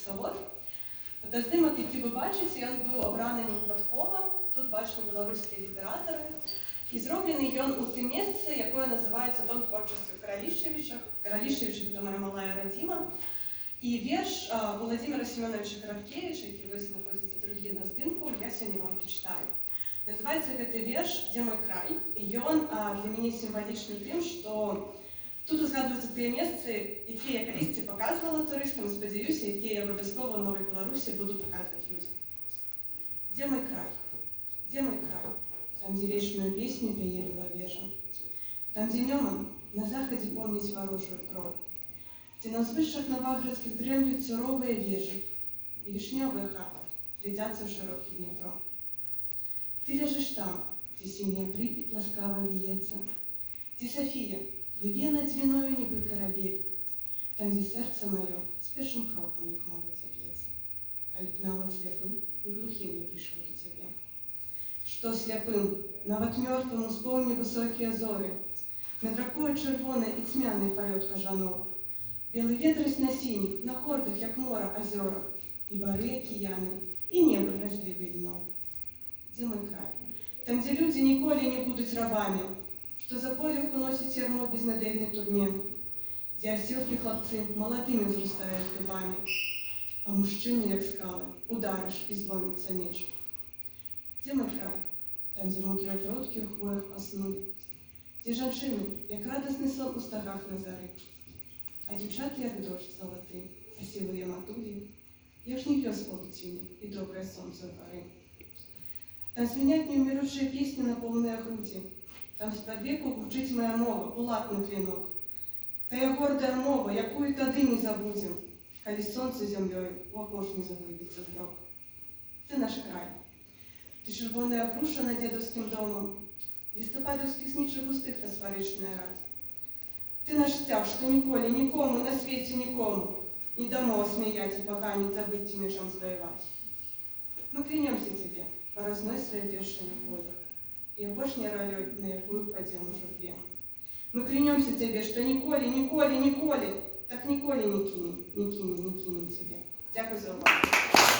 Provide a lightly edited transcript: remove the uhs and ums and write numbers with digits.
экскурсавод. Фотаздымак, які вы бачыце, ён быў абраны невыпадкова. Тут бачны беларускія літаратары. І зроблены ён у тым месцы, якое называецца Дом творчасці Каралішчавіча. Каралішчавіч – гэта моя малая радзіма. І верш Владимира Семеновича Караткевича, які вы знаходзіце другі на здымку, я сёння вам прачытаю. Называецца гэты верш «Дзе мой край?». І ён для мяне сімвалічны тым, што тут узгадваюцца тыя месцы, якія я калісьці паказвала турыстам, спадзяюся, якія я абавязкова ў Новай Беларусі буду паказваць людзям. Дзе мой край? Дзе мой край? Там, дзе вечную песню пяе белавежа. Там, дзе нёман на захадзе помніць варожую кроў. Дзе на ўзвышшах наваградскіх дрэмлюць суровыя вежы і вішнёвыя хаты глядзяцца ў шырокі Дніпро. Ты ляжыш там, дзе сіняя Прыпяць ласкава ліецца, дзе Сафія плыве над дзвіною нібы карабель, там, дзе сэрца маё з першым крокам як моладзь б'ецца, калі б нават сляпым і глухім не прыйшоў да цябе. Што сляпым, нават мёртвым успомні высокія зоры, над ракою чырвонай і цьмяны палёт кажаноў, белы ветрысь на сініх, на хордах, як мора, азёрах, і бары акіяны, і неба разлівы віноў. Дзе мой край? Там, дзе людзі ніколі не будуць рабамі, што за полюху носіць ярмо безнадзейнай турме, дзе асілкі хлапцы маладымі зрастаюць дубамі, а мужчыны, як скалы, ударыш і звоніцца меч. Дзе мой край? Там, дзе мудрыя продкі ў хвоях паснулі, дзе жанчыны, як радасны сон у стагах на зары, а дзяўчаты, як дождж залаты, а сівыя матулі, як жнівёз павуцінні і добрае сонца ў гары. Там смянять неуміручыя песні на поўныя грудзі, там з-пад веку гучыць моя мова, улатны клінок. Тая гордая мова, якую тады не забудзем, калі сонца зямлёю у апошні заглыбіцца змрок. Ты наш край. Ты чырвоная груша над дзедаўскім домам, лістападаўскіх снічых густых фасфарычная радь. Ты наш сцяг, што ніколі, нікому, на свеце нікому не дамо смяяць і паганіць, забыць ці мечам зваяваць. Мы клянёмся цябе баразной сваёй першай на полях і апошняй ралёй, на якую падзем у журбе. Мы клянёмся цябе, што ніколі, ніколі, ніколі, так ніколі не кінем цябе. Дзякуй за ўвагу.